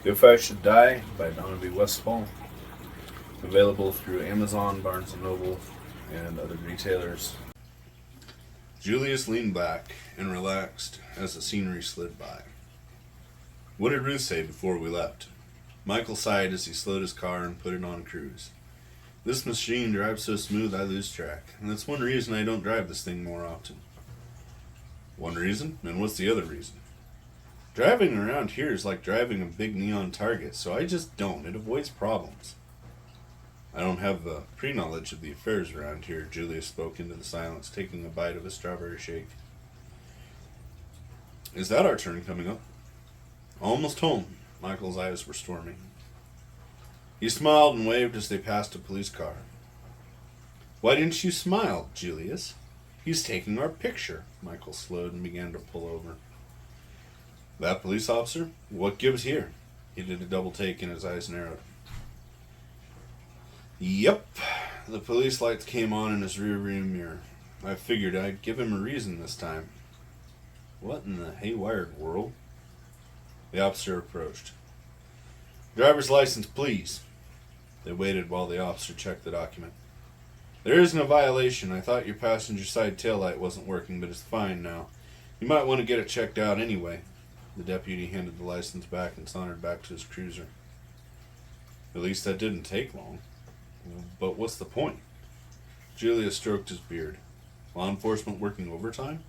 If I Should Die by Donevy Westphal. Available through Amazon, Barnes & Noble, and other retailers. Julius leaned back and relaxed as the scenery slid by. What did Ruth say before we left? Michael sighed as he slowed his car and put it on cruise. This machine drives so smooth I lose track, and that's one reason I don't drive this thing more often. One reason? And what's the other reason? Driving around here is like driving a big neon Target, so I just don't. It avoids problems. I don't have the pre-knowledge of the affairs around here, Julius spoke into the silence, taking a bite of a strawberry shake. Is that our turn coming up? Almost home. Michael's eyes were stormy. He smiled and waved as they passed a police car. Why didn't you smile, Julius? He's taking our picture. Michael slowed and began to pull over. That police officer? What gives here? He did a double take and his eyes narrowed. Yep. The police lights came on in his rearview mirror. I figured I'd give him a reason this time. What in the haywired world? The officer approached. Driver's license, please. They waited while the officer checked the document. There isn't a violation. I thought your passenger side taillight wasn't working, but it's fine now. You might want to get it checked out anyway. The deputy handed the license back and sauntered back to his cruiser. At least that didn't take long. But what's the point? Julius stroked his beard. Law enforcement working overtime?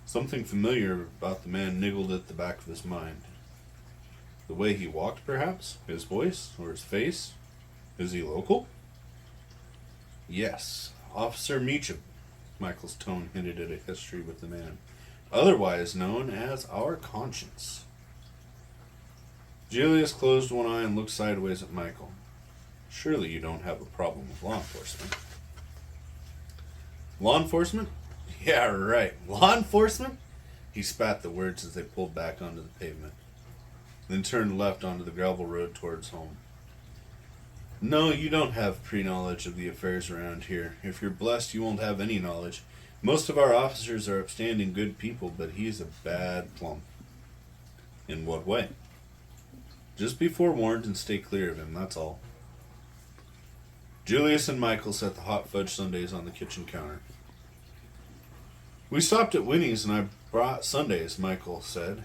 Something familiar about the man niggled at the back of his mind. The way he walked, perhaps? His voice? Or his face? Is he local? Yes. Officer Meacham. Michael's tone hinted at a history with the man. Otherwise known as our conscience. Julius closed one eye and looked sideways at Michael. Surely you don't have a problem with law enforcement. Law enforcement? Yeah, right. Law enforcement? He spat the words as they pulled back onto the pavement, then turned left onto the gravel road towards home. No, you don't have pre-knowledge of the affairs around here. If you're blessed, you won't have any knowledge. Most of our officers are upstanding good people, but he's a bad plum. In what way? Just be forewarned and stay clear of him, that's all. Julius and Michael set the hot fudge sundaes on the kitchen counter. We stopped at Winnie's and I brought sundaes, Michael said.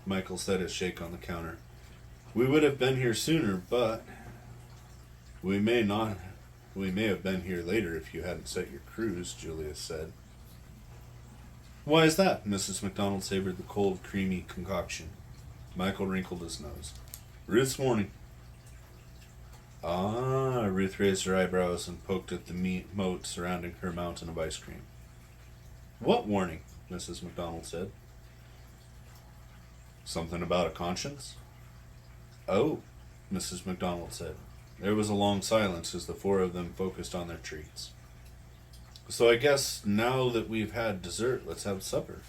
Michael set his shake on the counter. We would have been here sooner, but we may have been here later if you hadn't set your cruise, Julius said. Why is that? Mrs. McDonald savored the cold, creamy concoction. Michael wrinkled his nose. Ruth's warning. Ah, Ruth raised her eyebrows and poked at the moat surrounding her mountain of ice cream. What warning? Mrs. McDonald said. Something about a conscience? Oh, Mrs. McDonald said. There was a long silence as the four of them focused on their treats. So I guess now that we've had dessert, let's have supper.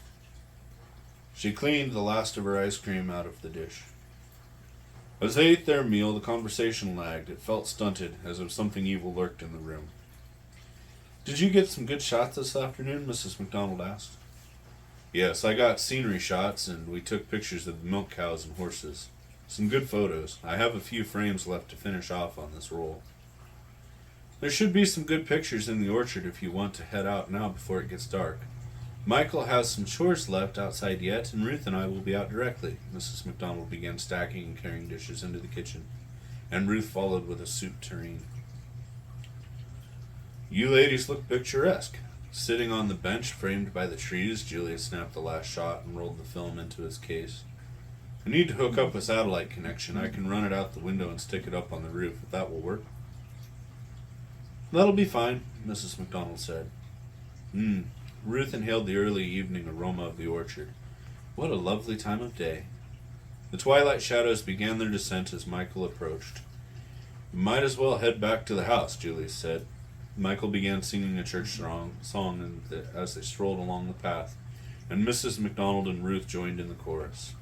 She cleaned the last of her ice cream out of the dish. As they ate their meal, the conversation lagged. It felt stunted, as if something evil lurked in the room. Did you get some good shots this afternoon? Mrs. McDonald asked. Yes, I got scenery shots, and we took pictures of the milk cows and horses. Some good photos. I have a few frames left to finish off on this roll. There should be some good pictures in the orchard if you want to head out now before it gets dark. Michael has some chores left outside yet, and Ruth and I will be out directly. Mrs. McDonald began stacking and carrying dishes into the kitchen, and Ruth followed with a soup tureen. You ladies look picturesque. Sitting on the bench framed by the trees, Julius snapped the last shot and rolled the film into his case. I need to hook up a satellite connection. I can run it out the window and stick it up on the roof, if that will work. That'll be fine, Mrs. McDonald said. Ruth inhaled the early evening aroma of the orchard. What a lovely time of day. The twilight shadows began their descent as Michael approached. You might as well head back to the house, Julius said. Michael began singing a church song as they strolled along the path, and Mrs. McDonald and Ruth joined in the chorus.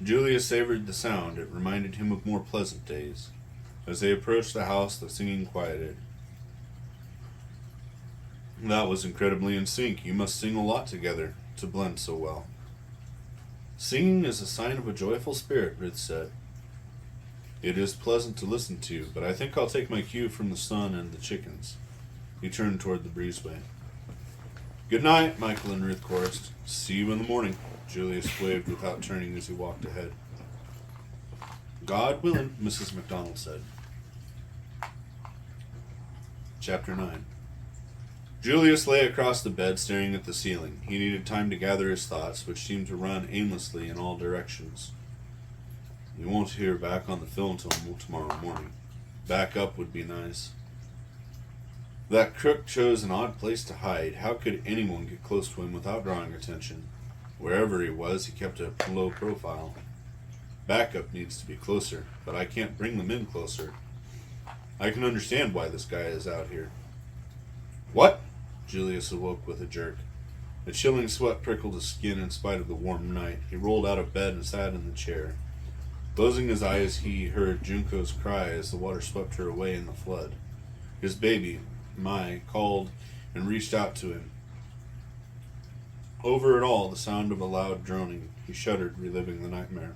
Julius savored the sound. It reminded him of more pleasant days. As they approached the house, the singing quieted. That was incredibly in sync. You must sing a lot together to blend so well. Singing is a sign of a joyful spirit, Ruth said. It is pleasant to listen to, but I think I'll take my cue from the sun and the chickens. He turned toward the breezeway. Good night, Michael and Ruth chorused. See you in the morning. Julius waved without turning as he walked ahead. God willing, Mrs. MacDonald said. Chapter 9. Julius lay across the bed staring at the ceiling. He needed time to gather his thoughts, which seemed to run aimlessly in all directions. You won't hear back on the film till tomorrow morning. Back up would be nice. That crook chose an odd place to hide. How could anyone get close to him without drawing attention? Wherever he was, he kept a low profile. Backup needs to be closer, but I can't bring them in closer. I can understand why this guy is out here. What? Julius awoke with a jerk. A chilling sweat prickled his skin in spite of the warm night. He rolled out of bed and sat in the chair. Closing his eyes, he heard Junko's cry as the water swept her away in the flood. His baby, Mai, called and reached out to him. Over it all, the sound of a loud droning. He shuddered, reliving the nightmare.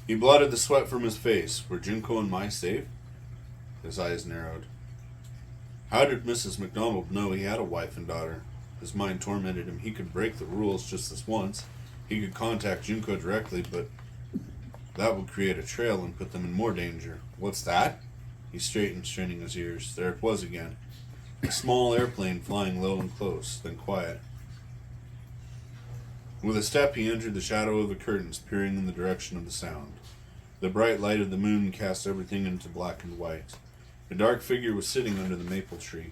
He blotted the sweat from his face. Were Junko and Mai safe? His eyes narrowed. How did Mrs. MacDonald know he had a wife and daughter? His mind tormented him. He could break the rules just this once. He could contact Junko directly, but that would create a trail and put them in more danger. What's that? He straightened, straining his ears. There it was again. A small airplane flying low and close, then quiet. With a step, he entered the shadow of the curtains, peering in the direction of the sound. The bright light of the moon cast everything into black and white. A dark figure was sitting under the maple tree.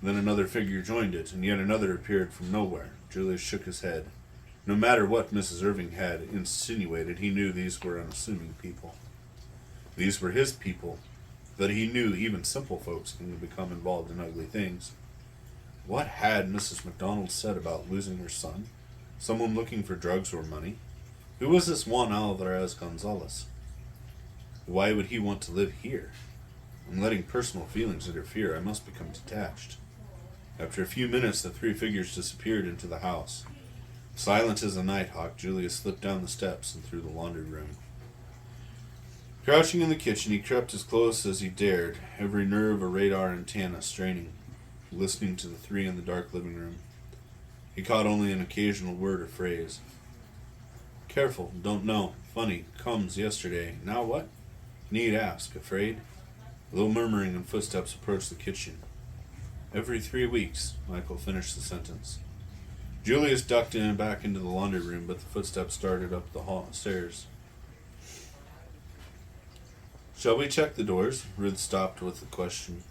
Then another figure joined it, and yet another appeared from nowhere. Julius shook his head. No matter what Mrs. Irving had insinuated, he knew these were unassuming people. These were his people, but he knew even simple folks can become involved in ugly things. What had Mrs. MacDonald said about losing her son? Someone looking for drugs or money? Who was this Juan Alvarez Gonzalez? Why would he want to live here? I'm letting personal feelings interfere. I must become detached. After a few minutes, the three figures disappeared into the house. Silent as a nighthawk, Julius slipped down the steps and through the laundry room. Crouching in the kitchen, he crept as close as he dared, every nerve a radar antenna straining, listening to the three in the dark living room. He caught only an occasional word or phrase. Careful, don't know, funny, comes yesterday, now what? Need ask, afraid? Low murmuring and footsteps approached the kitchen. Every 3 weeks, Michael finished the sentence. Julius ducked in and back into the laundry room, but the footsteps started up the stairs. Shall we check the doors? Ruth stopped with the question.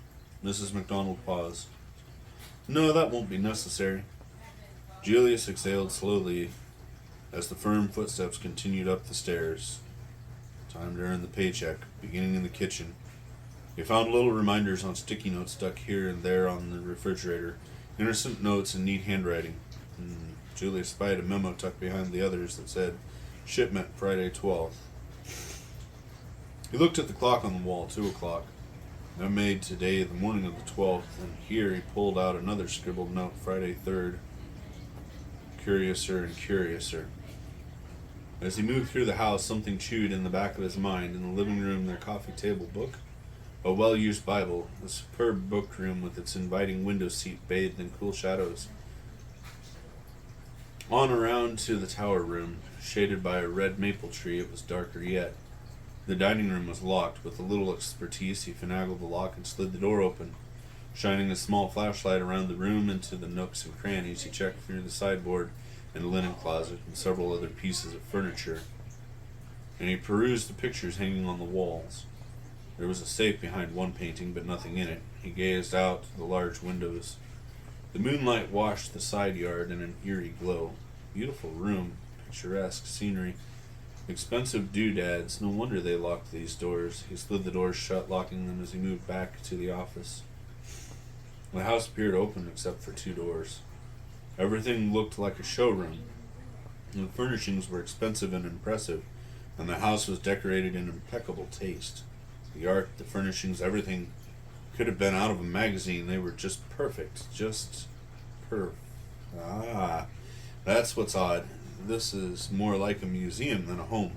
Mrs. MacDonald paused. No, that won't be necessary. Julius exhaled slowly as the firm footsteps continued up the stairs. Time to earn the paycheck, beginning in the kitchen. He found little reminders on sticky notes stuck here and there on the refrigerator, innocent notes in neat handwriting. Julius spied a memo tucked behind the others that said, Shipment Friday 12th. He looked at the clock on the wall, 2 o'clock. I made today the morning of the 12th, and here he pulled out another scribbled note, Friday 3rd. Curiouser and curiouser. As he moved through the house, something chewed in the back of his mind. In the living room, their coffee table book, a well-used Bible, a superb book room with its inviting window seat bathed in cool shadows. On around to the tower room, shaded by a red maple tree, it was darker yet. The dining room was locked. With a little expertise, he finagled the lock and slid the door open. Shining a small flashlight around the room into the nooks and crannies, he checked through the sideboard and linen closet and several other pieces of furniture, and he perused the pictures hanging on the walls. There was a safe behind one painting, but nothing in it. He gazed out the large windows. The moonlight washed the side yard in an eerie glow. Beautiful room, picturesque scenery, expensive doodads. No wonder they locked these doors. He slid the doors shut, locking them as he moved back to the office. The house appeared open except for 2 doors. Everything looked like a showroom. The furnishings were expensive and impressive, and the house was decorated in impeccable taste. The art, the furnishings, everything could have been out of a magazine. They were just perfect. That's what's odd. this is more like a museum than a home.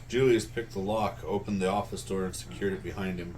Julius picked the lock, opened the office door, and secured it behind him.